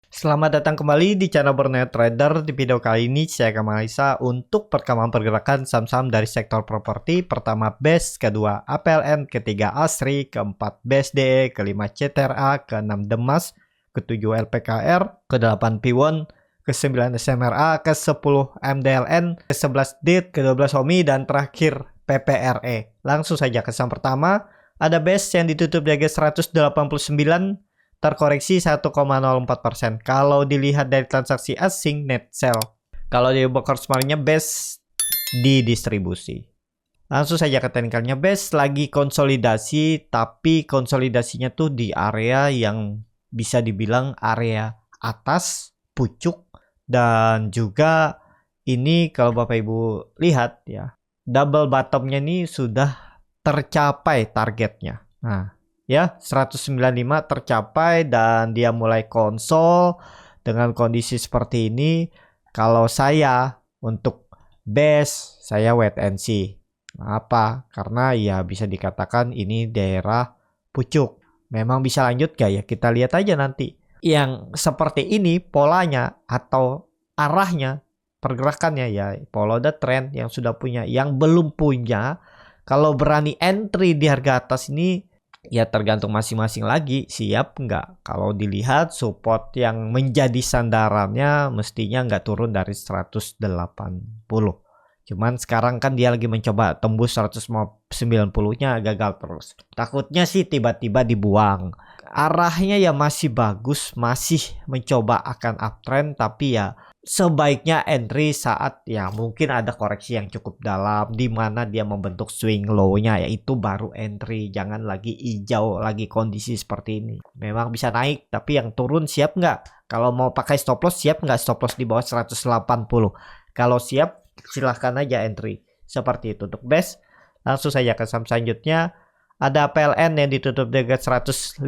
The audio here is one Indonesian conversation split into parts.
Selamat datang kembali di channel Burnet Trader. Di video kali ini saya akan menganalisa untuk perkembangan pergerakan saham-saham dari sektor properti. Pertama BES, kedua APLN, ketiga ASRI, keempat BSDE, kelima CTRA, keenam Demas, ketujuh LPKR, ke-8 Piwon, ke-9 SMRA, ke-10 MDLN, ke-11 DIT, ke-12 HOMI, dan terakhir PPRE. Langsung saja ke saham pertama. Ada BES yang ditutup di harga 189, terkoreksi 1,04%. Kalau dilihat dari transaksi asing, net sell. Kalau di broker semalamnya BES di distribusi. Langsung saja ke teknikalnya. BES lagi konsolidasi, tapi konsolidasinya tuh di area yang bisa dibilang area atas, pucuk, dan juga ini kalau Bapak Ibu lihat ya, double bottomnya ini sudah tercapai targetnya. Nah, ya 195 tercapai dan dia mulai konsol dengan kondisi seperti ini. Kalau saya untuk BES saya wait and see. Apa? Karena ya bisa dikatakan ini daerah pucuk. Memang bisa lanjut gak ya? Kita lihat aja nanti. Yang seperti ini polanya atau arahnya pergerakannya ya follow the trend yang sudah punya. Yang belum punya, kalau berani entry di harga atas ini ya tergantung masing-masing lagi siap nggak. Kalau dilihat support yang menjadi sandarannya mestinya nggak turun dari 180. Cuman sekarang kan dia lagi mencoba tembus 190-nya gagal terus. Takutnya sih tiba-tiba dibuang. Arahnya ya masih bagus, masih mencoba akan uptrend, tapi ya sebaiknya entry saat ya mungkin ada koreksi yang cukup dalam di mana dia membentuk swing low-nya, yaitu baru entry. Jangan lagi hijau lagi kondisi seperti ini. Memang bisa naik, tapi yang turun siap nggak? Kalau mau pakai stop loss siap nggak stop loss di bawah 180? Kalau siap silahkan aja entry. Seperti itu untuk BES. Langsung saja ke saham selanjutnya. Ada PLN yang ditutup di harga 159,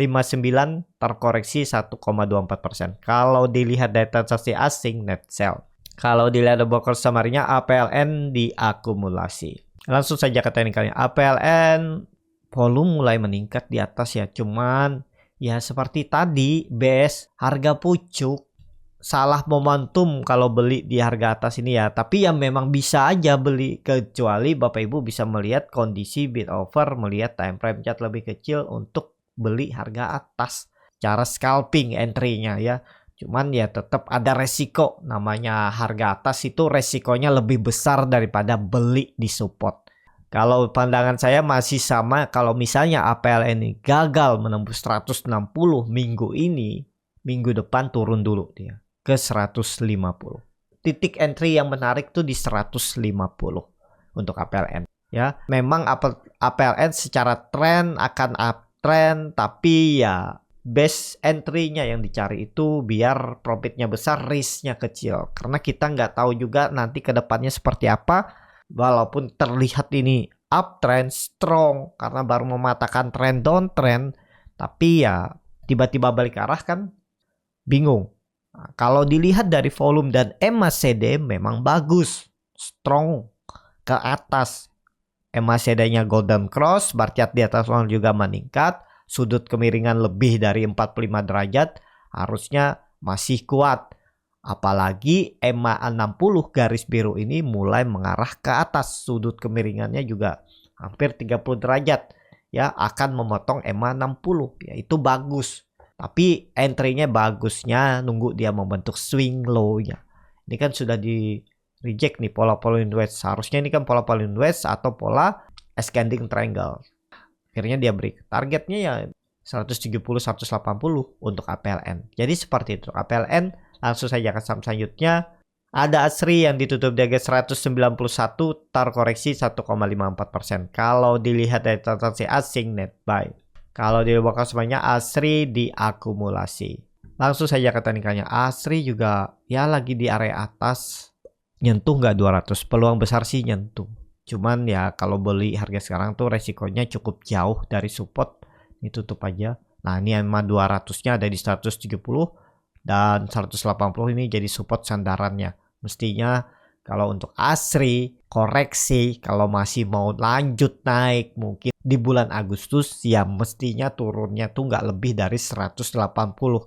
terkoreksi 1,24%. Kalau dilihat dari transaksi asing, net sell. Kalau dilihat dari broker summary-nya, APLN diakumulasi. Langsung saja ke teknikalnya. APLN volume mulai meningkat di atas ya. Cuman ya seperti tadi BES harga pucuk. Salah momentum kalau beli di harga atas ini ya. Tapi yang memang bisa aja beli, kecuali Bapak Ibu bisa melihat kondisi bid over, melihat time frame chart lebih kecil untuk beli harga atas. Cara scalping entry-nya ya. Cuman ya tetap ada resiko. Namanya harga atas itu resikonya lebih besar daripada beli di support. Kalau pandangan saya masih sama, kalau misalnya APLN ini gagal menembus 160 minggu ini, minggu depan turun dulu dia ke 150. Titik entry yang menarik tuh di 150 untuk APLN ya. Memang APLN secara tren akan uptrend, tapi ya best entry-nya yang dicari itu biar profitnya besar, risk-nya kecil. Karena kita nggak tahu juga nanti ke depannya seperti apa. Walaupun terlihat ini uptrend strong karena baru mematahkan trend downtrend, tapi ya tiba-tiba balik arah kan bingung. Nah, kalau dilihat dari volume dan MACD memang bagus, strong ke atas. MACD-nya golden cross, bar chart di atas juga meningkat, sudut kemiringan lebih dari 45 derajat, harusnya masih kuat. Apalagi EMA 60 garis biru ini mulai mengarah ke atas, sudut kemiringannya juga hampir 30 derajat. Ya, akan memotong EMA 60, yaitu bagus. Tapi entry-nya bagusnya nunggu dia membentuk swing low-nya. Ini kan sudah di reject nih pola-pola wedge. Harusnya ini kan pola-pola wedge atau pola ascending triangle. Akhirnya dia break. Targetnya ya 170-180 untuk APLN. Jadi seperti itu. APLN langsung saja ke saham selanjutnya. Ada ASRI yang ditutup di harga 191, terkoreksi 1,54%. Kalau dilihat dari transaksi asing net buy. Kalau di bakal semuanya ASRI diakumulasi. Langsung saja ke teknikalnya. ASRI juga ya lagi di area atas. Nyentuh nggak 200? Peluang besar sih nyentuh. Cuman ya kalau beli harga sekarang tuh resikonya cukup jauh dari support. Ini tutup aja. Nah ini EMA 200-nya ada di 170. Dan 180 ini jadi support sandarannya. Mestinya Kalau untuk ASRI, koreksi kalau masih mau lanjut naik mungkin di bulan Agustus ya mestinya turunnya tuh nggak lebih dari 180.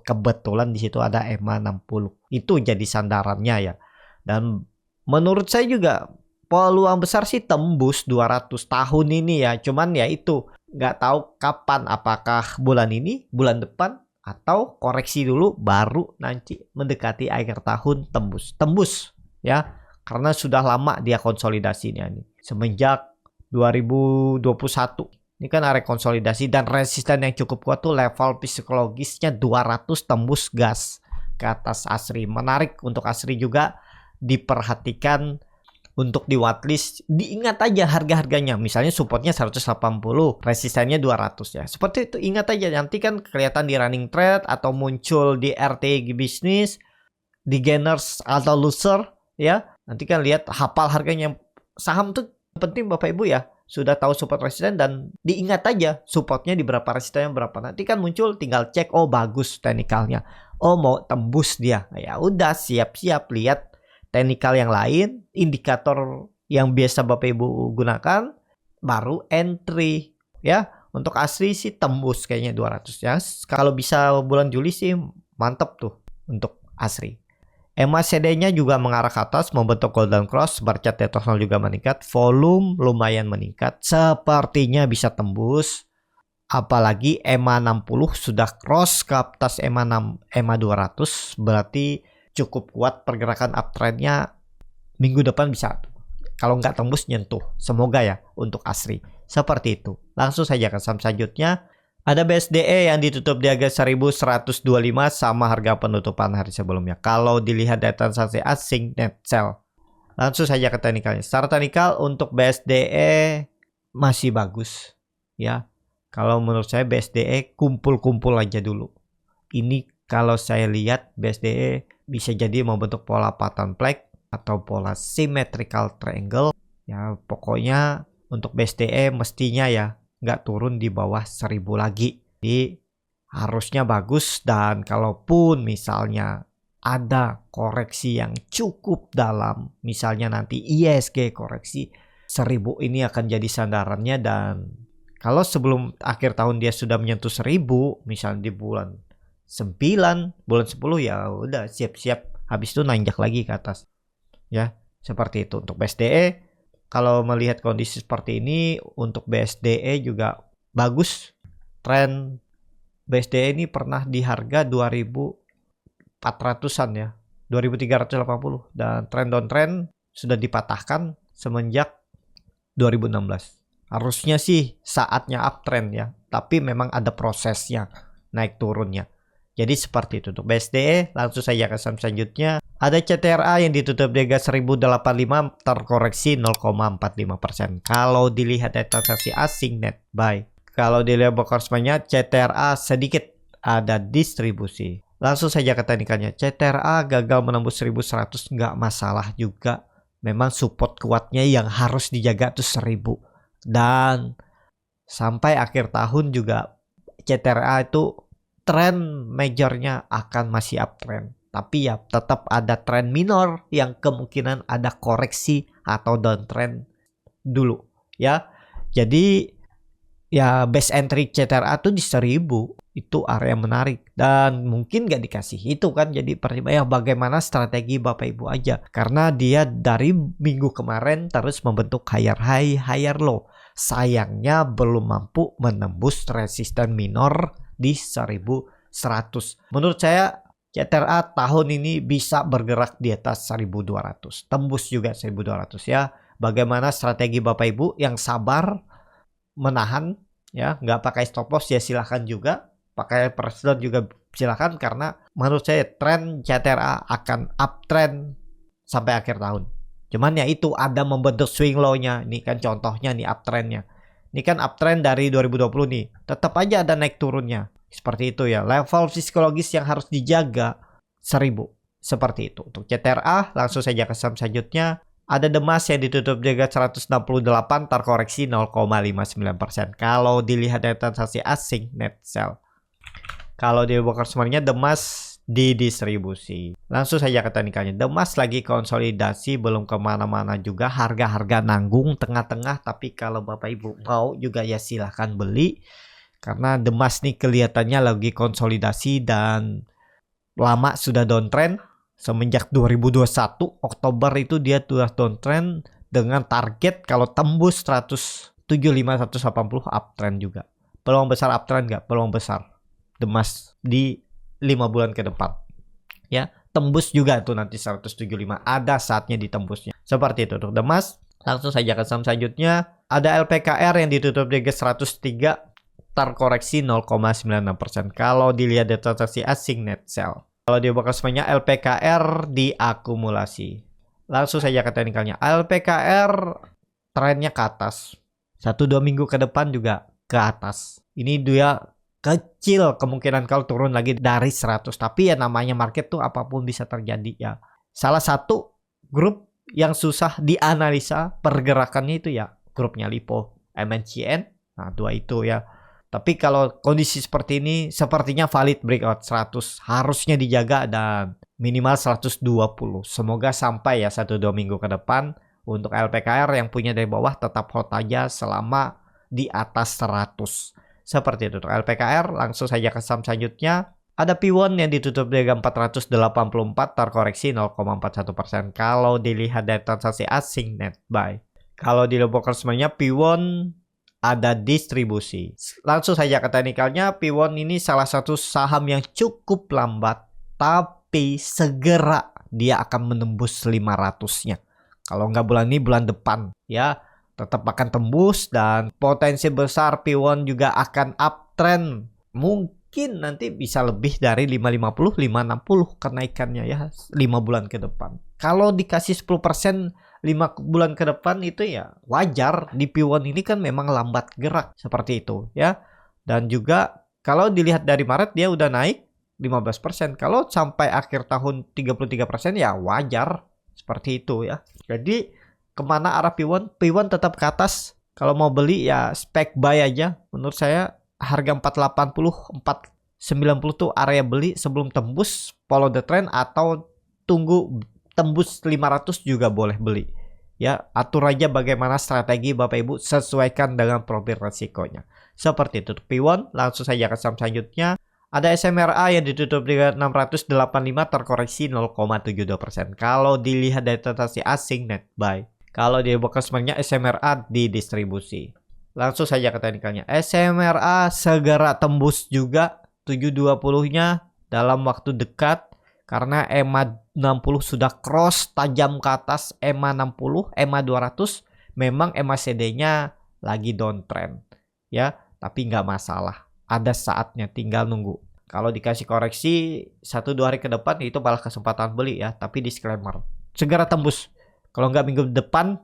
Kebetulan di situ ada EMA 60. Itu jadi sandarannya ya. Dan menurut saya juga peluang besar sih tembus 200 tahun ini ya. Cuman ya itu nggak tahu kapan, apakah bulan ini, bulan depan, atau koreksi dulu baru nanti mendekati akhir tahun tembus ya, karena sudah lama dia konsolidasinya nih semenjak 2021. Ini kan area konsolidasi dan resisten yang cukup kuat tuh level psikologisnya 200 tembus gas ke atas ASRI. Menarik untuk ASRI juga diperhatikan. Untuk di watchlist, diingat aja harga-harganya. Misalnya supportnya 180, resistennya 200 ya. Seperti itu, ingat aja. Nanti kan kelihatan di running trade atau muncul di RTG bisnis, di gainers atau loser ya. Nanti kan lihat hafal harganya. Saham tuh penting Bapak Ibu ya. Sudah tahu support resisten dan diingat aja supportnya di berapa, resistennya berapa. Nanti kan muncul tinggal cek, oh bagus teknikalnya. Oh mau tembus dia. Ya udah siap-siap lihat teknikal yang lain, indikator yang biasa Bapak Ibu gunakan, baru entry ya. Untuk ASRI sih tembus kayaknya 200 ya. Kalau bisa bulan Juli sih mantep tuh untuk ASRI. EMA CD-nya juga mengarah ke atas, membentuk golden cross, bercat tetrasol juga meningkat, volume lumayan meningkat, sepertinya bisa tembus. Apalagi EMA 60 sudah cross ke atas EMA 200, berarti cukup kuat pergerakan uptrendnya minggu depan bisa. Kalau nggak tembus nyentuh. Semoga ya untuk ASRI. Seperti itu. Langsung saja ke saham selanjutnya. Ada BSDE yang ditutup di harga 1125 sama harga penutupan hari sebelumnya. Kalau dilihat dari transaksi asing net sell. Langsung saja ke teknikalnya. Secara teknikal untuk BSDE masih bagus. Ya. Kalau menurut saya BSDE kumpul-kumpul aja dulu. Ini kalau saya lihat BSDE bisa jadi membentuk pola pattern flag atau pola symmetrical triangle. Ya pokoknya untuk BSDE mestinya ya nggak turun di bawah 1000 lagi. Jadi harusnya bagus, dan kalaupun misalnya ada koreksi yang cukup dalam, misalnya nanti ISG koreksi, 1000 ini akan jadi sandarannya. Dan kalau sebelum akhir tahun dia sudah menyentuh 1000, misalnya di bulan 9, bulan 10 ya udah siap-siap habis itu nanjak lagi ke atas. Ya, seperti itu untuk BSDE. Kalau melihat kondisi seperti ini untuk BSDE juga bagus. Tren BSDE ini pernah di harga 2400-an ya. 2380 dan tren downtrend sudah dipatahkan semenjak 2016. Harusnya sih saatnya uptrend ya, tapi memang ada prosesnya naik turunnya. Jadi seperti itu untuk BSDE. Langsung saja ke saham selanjutnya. Ada CTRA yang ditutup di harga 1085 terkoreksi 0,45%. Kalau dilihat dari transaksi asing net buy. Kalau dilihat bokorsmanya CTRA sedikit ada distribusi. Langsung saja ke teknikalnya. CTRA gagal menembus 1100 nggak masalah juga. Memang support kuatnya yang harus dijaga tuh 1000. Dan sampai akhir tahun juga CTRA itu tren majornya akan masih uptrend. Tapi ya tetap ada tren minor yang kemungkinan ada koreksi atau downtrend dulu ya. Jadi ya base entry CTRA tuh di 1000. Itu area menarik dan mungkin gak dikasih itu kan. Jadi pertimbangan bagaimana strategi Bapak Ibu aja. Karena dia dari minggu kemarin terus membentuk higher high, higher low. Sayangnya belum mampu menembus resisten minor di 1100. Menurut saya CTRA tahun ini bisa bergerak di atas 1200. Tembus juga 1200 ya. Bagaimana strategi Bapak Ibu yang sabar menahan ya, nggak pakai stop loss ya silahkan juga. Pakai president juga silahkan, karena menurut saya tren CTRA akan uptrend sampai akhir tahun. Cuman ya itu ada membentuk swing low-nya. Ini kan contohnya nih uptrendnya. Ini kan uptrend dari 2020 nih. Tetap aja ada naik turunnya. Seperti itu ya. Level psikologis yang harus dijaga 1000. Seperti itu. Untuk CTRA langsung saja ke saham selanjutnya. Ada Demas yang ditutup di harga 168 terkoreksi 0,59%. Kalau dilihat dari transaksi asing net sell. Kalau di broker semuanya Demas di distribusi. Langsung saja ke teknikalnya. The Mas lagi konsolidasi, belum kemana-mana juga. Harga-harga nanggung tengah-tengah. Tapi kalau Bapak Ibu mau juga ya silahkan beli. Karena The Mas nih kelihatannya lagi konsolidasi dan lama sudah downtrend. Semenjak 2021 Oktober itu dia sudah downtrend dengan target kalau tembus 175-180 uptrend juga. Peluang besar uptrend nggak? Peluang besar. The Mas di 5 bulan ke depan ya, tembus juga tuh nanti 175, ada saatnya ditembusnya. Seperti itu untuk The Mas. Langsung saja ke saham selanjutnya, ada LPKR yang ditutup di 103, terkoreksi 0,96%. Kalau dilihat dari transaksi asing net sell, kalau dia bakal semuanya LPKR diakumulasi. Langsung saja ke teknikalnya, LPKR trennya ke atas, 1-2 minggu ke depan juga ke atas. Ini dia kecil kemungkinan kalau turun lagi dari 100, tapi ya namanya market tuh apapun bisa terjadi ya. Salah satu grup yang susah dianalisa pergerakannya itu ya grupnya Lipo, MNCN. Nah, dua itu ya. Tapi kalau kondisi seperti ini sepertinya valid breakout 100 harusnya dijaga dan minimal 120. Semoga sampai ya 1-2 minggu ke depan. Untuk LPKR yang punya dari bawah tetap hold aja selama di atas 100. Seperti itu untuk LPKR. Langsung saja ke saham selanjutnya. Ada P1 yang ditutup di harga 484, terkoreksi 0,41%. Kalau dilihat dari transaksi asing net buy. Kalau di broker semuanya P1 ada distribusi. Langsung saja ke teknikalnya. P1 ini salah satu saham yang cukup lambat, tapi segera dia akan menembus 500-nya. Kalau nggak bulan ini, bulan depan ya. Tetap akan tembus dan potensi besar P1 juga akan uptrend. Mungkin nanti bisa lebih dari 550, 560 kenaikannya ya 5 bulan ke depan. Kalau dikasih 10% 5 bulan ke depan itu ya wajar. Di P1 ini kan memang lambat gerak seperti itu ya. Dan juga kalau dilihat dari Maret dia udah naik 15%. Kalau sampai akhir tahun 33% ya wajar seperti itu ya. Jadi kemana arah P1? P1 tetap ke atas. Kalau mau beli ya spek buy aja. Menurut saya harga 480, 490 tuh area beli sebelum tembus, follow the trend, atau tunggu tembus 500 juga boleh beli. Ya, atur aja bagaimana strategi Bapak Ibu, sesuaikan dengan profil resikonya. Seperti itu P1. Langsung saja ke saham selanjutnya. Ada SMRA yang ditutup di 685, terkoreksi 0,72%. Kalau dilihat dari transaksi asing net buy. Kalau di boxnya SMRA di distribusi. Langsung saja ke teknikalnya. SMRA segera tembus juga 720-nya dalam waktu dekat. Karena EMA 60 sudah cross tajam ke atas EMA 60, EMA 200. Memang EMA CD-nya lagi downtrend. Ya, tapi nggak masalah. Ada saatnya, tinggal nunggu. Kalau dikasih koreksi 1-2 hari ke depan itu malah kesempatan beli ya. Tapi disclaimer, segera tembus. Kalau nggak minggu depan,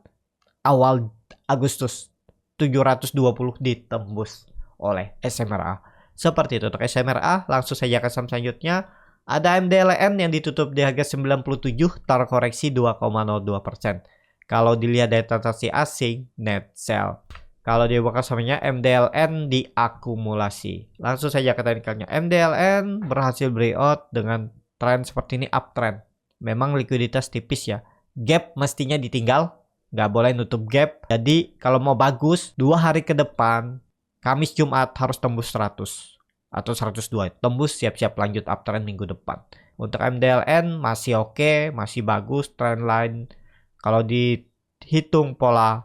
awal Agustus 720 ditembus oleh SMRA. Seperti itu untuk SMRA. Langsung saja ke saham selanjutnya. Ada MDLN yang ditutup di harga 97, terkoreksi 2,02%. Kalau dilihat dari transaksi asing, net sell. Kalau dia bakal samanya MDLN diakumulasi. Langsung saja ke teknikalnya. MDLN berhasil breakout dengan tren seperti ini, uptrend. Memang likuiditas tipis ya. Gap mestinya ditinggal, nggak boleh nutup gap. Jadi kalau mau bagus 2 hari ke depan, Kamis Jumat harus tembus 100 atau 102. Tembus, siap-siap lanjut uptrend minggu depan. Untuk MDLN masih oke, masih bagus trendline. Kalau dihitung pola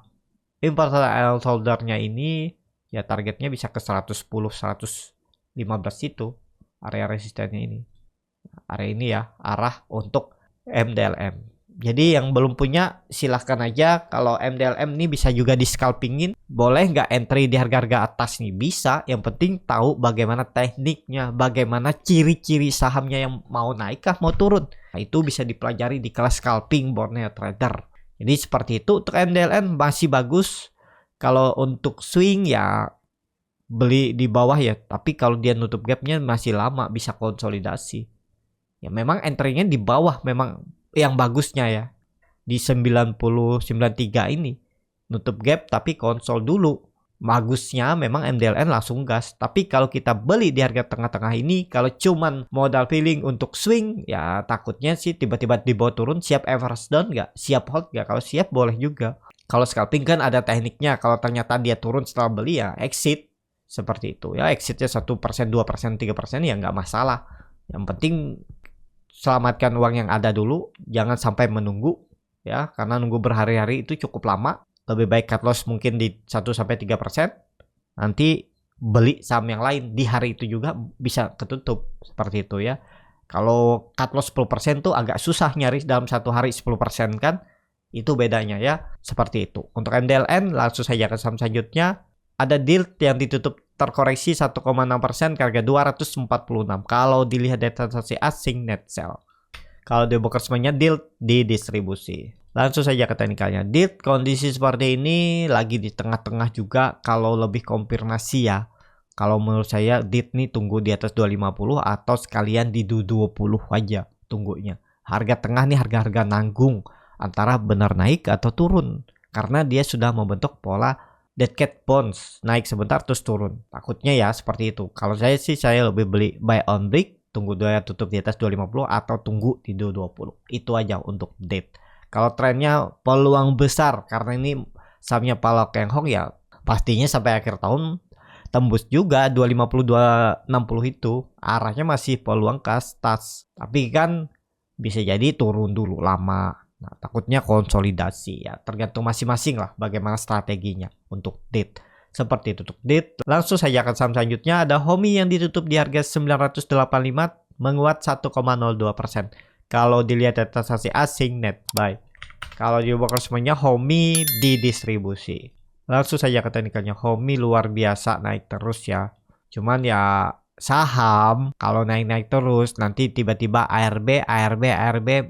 important and holdernya ini ya targetnya bisa ke 110, 115 itu area resistennya ini. Area ini ya arah untuk MDLM. Jadi yang belum punya silahkan aja. Kalau MDLM ini bisa juga di scalpingin. Boleh nggak entry di harga-harga atas nih? Bisa. Yang penting tahu bagaimana tekniknya, bagaimana ciri-ciri sahamnya yang mau naik kah mau turun. Nah, itu bisa dipelajari di kelas scalping Borneo Trader. Jadi seperti itu. Untuk MDLM masih bagus. Kalau untuk swing ya beli di bawah ya. Tapi kalau dia nutup gapnya masih lama, bisa konsolidasi. Ya memang entry-nya di bawah memang yang bagusnya ya. Di 90, 93 ini nutup gap tapi konsol dulu. Bagusnya memang MDLN langsung gas. Tapi kalau kita beli di harga tengah-tengah ini, kalau cuman modal feeling untuk swing, ya takutnya sih tiba-tiba dibawa turun. Siap average down nggak? Siap hold nggak? Kalau siap boleh juga. Kalau scalping kan ada tekniknya. Kalau ternyata dia turun setelah beli ya exit. Seperti itu ya, exitnya 1%, 2%, 3% ya nggak masalah. Yang penting selamatkan uang yang ada dulu, jangan sampai menunggu ya, karena nunggu berhari-hari itu cukup lama. Lebih baik cut loss mungkin di 1-3%, nanti beli saham yang lain di hari itu juga bisa ketutup, seperti itu ya. Kalau cut loss 10% tuh agak susah nyaris dalam satu hari 10% kan, itu bedanya ya, seperti itu. Untuk MDLN langsung saja ke saham selanjutnya. Ada DILT yang ditutup terkoreksi 1,6% ke harga 246. Kalau dilihat dari transaksi asing net sell. Kalau di broker semuanya DILT di distribusi. Langsung saja ke teknikalnya. DILT kondisi seperti ini lagi di tengah-tengah juga kalau lebih konfirmasi ya. Kalau menurut saya DILT nih tunggu di atas 250 atau sekalian di 220 aja tunggunya. Harga tengah nih harga-harga nanggung antara benar naik atau turun. Karena dia sudah membentuk pola dead cat bonds, naik sebentar terus turun. Takutnya ya seperti itu. Kalau saya sih saya lebih beli buy on break, tunggu dia tutup di atas 250 atau tunggu di 220. Itu aja untuk DILT. Kalau trennya peluang besar karena ini sahamnya Palo Keng Hong ya, pastinya sampai akhir tahun tembus juga 250 260 itu. Arahnya masih peluang ke atas. Tapi kan bisa jadi turun dulu lama. Nah, takutnya konsolidasi ya, tergantung masing-masing lah bagaimana strateginya untuk DILT. Seperti itu untuk DILT. Langsung saja ke saham selanjutnya, ada HOMI yang ditutup di harga 985 menguat 1,02%. Kalau dilihat transaksi asing net buy. Kalau di broker semuanya HOMI di distribusi. Langsung saja ke teknikalnya, HOMI luar biasa naik terus ya. Cuman ya saham kalau naik-naik terus nanti tiba-tiba ARB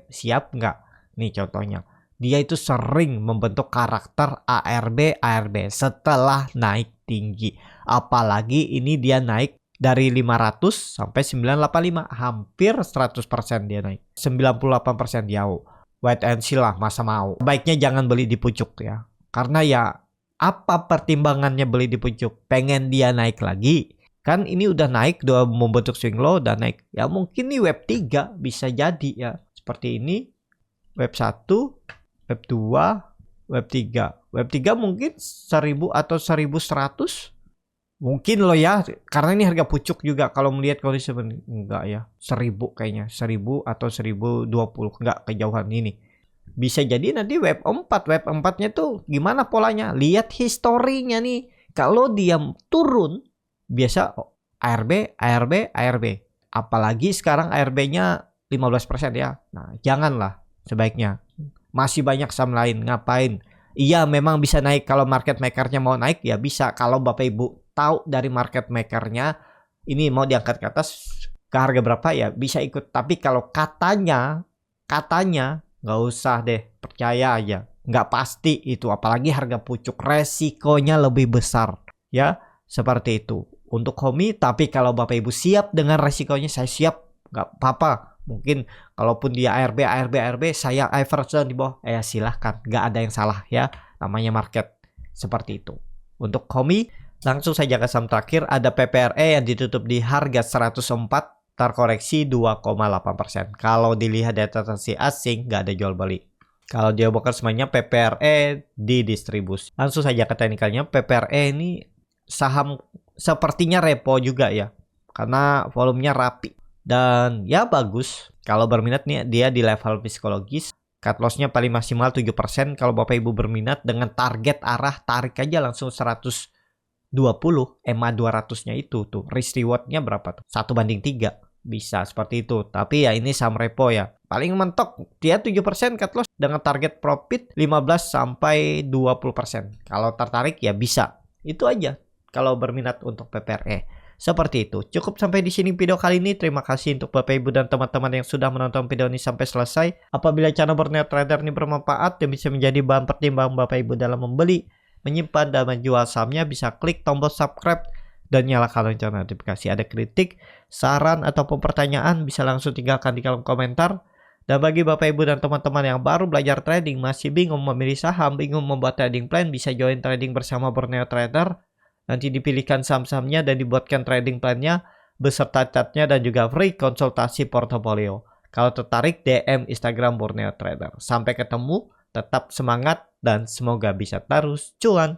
siap nggak? Nih contohnya, dia itu sering membentuk karakter ARB setelah naik tinggi. Apalagi ini dia naik dari 500 sampai 985, hampir 100% dia naik. 98% dia wait and see lah, masa mau. Baiknya jangan beli di pucuk ya. Karena ya apa pertimbangannya beli di pucuk? Pengen dia naik lagi. Kan ini udah naik, udah membentuk swing low, udah naik. Ya mungkin nih web 3 bisa jadi ya. Seperti ini. Web 1, web 2, web 3. Web 3 mungkin 1000 atau 1100. Mungkin loh ya, karena ini harga pucuk juga. Kalau melihat kondisi enggak ya, 1000 kayaknya, 1000 atau 1020, enggak kejauhan ini. Bisa jadi nanti web 4, web 4-nya tuh gimana polanya? Lihat historinya nih. Kalau dia turun, biasa ARB. Apalagi sekarang ARB-nya 15% ya. Nah, janganlah. Sebaiknya masih banyak saham lain, ngapain? Iya memang bisa naik kalau market makernya mau naik ya bisa. Kalau Bapak Ibu tahu dari market makernya ini mau diangkat ke atas ke harga berapa ya bisa ikut. Tapi kalau katanya nggak usah deh, percaya aja, nggak pasti itu. Apalagi harga pucuk resikonya lebih besar ya, seperti itu untuk HOMI. Tapi kalau Bapak Ibu siap dengan resikonya, saya siap, nggak apa-apa. Mungkin kalaupun dia ARB saya average down di bawah, silahkan, nggak ada yang salah ya, namanya market seperti itu. Untuk HOMI langsung saja ke saham terakhir, ada PPRE yang ditutup di harga 104 terkoreksi 2,8%. Kalau dilihat dari transaksi asing nggak ada jual beli. Kalau dia bukan semuanya PPRE di distribusi. Langsung saja ke teknikalnya, PPRE ini saham sepertinya repo juga ya, karena volumenya rapi. Dan ya bagus. Kalau berminat nih dia di level psikologis. Cut lossnya paling maksimal 7%. Kalau Bapak Ibu berminat dengan target arah, tarik aja langsung 120. EMA 200-nya itu tuh. Risk reward-nya berapa tuh? 1:3. Bisa seperti itu. Tapi ya ini saham repo ya. Paling mentok dia 7% cut loss dengan target profit 15-20%. Kalau tertarik ya bisa. Itu aja kalau berminat untuk PPRE. Seperti itu. Cukup sampai di sini video kali ini. Terima kasih untuk Bapak Ibu dan teman-teman yang sudah menonton video ini sampai selesai. Apabila channel Berniat Trader ini bermanfaat dan bisa menjadi bahan pertimbangan Bapak Ibu dalam membeli, menyimpan, dan menjual sahamnya, bisa klik tombol subscribe dan nyalakan lonceng notifikasi. Ada kritik, saran, ataupun pertanyaan bisa langsung tinggalkan di kolom komentar. Dan bagi Bapak Ibu dan teman-teman yang baru belajar trading, masih bingung memilih saham, bingung membuat trading plan, bisa join trading bersama Berniat Trader. Nanti dipilihkan saham-sahamnya dan dibuatkan trading plan-nya beserta chartnya dan juga free konsultasi portofolio. Kalau tertarik, DM Instagram Borneo Trader. Sampai ketemu, tetap semangat dan semoga bisa terus cuan.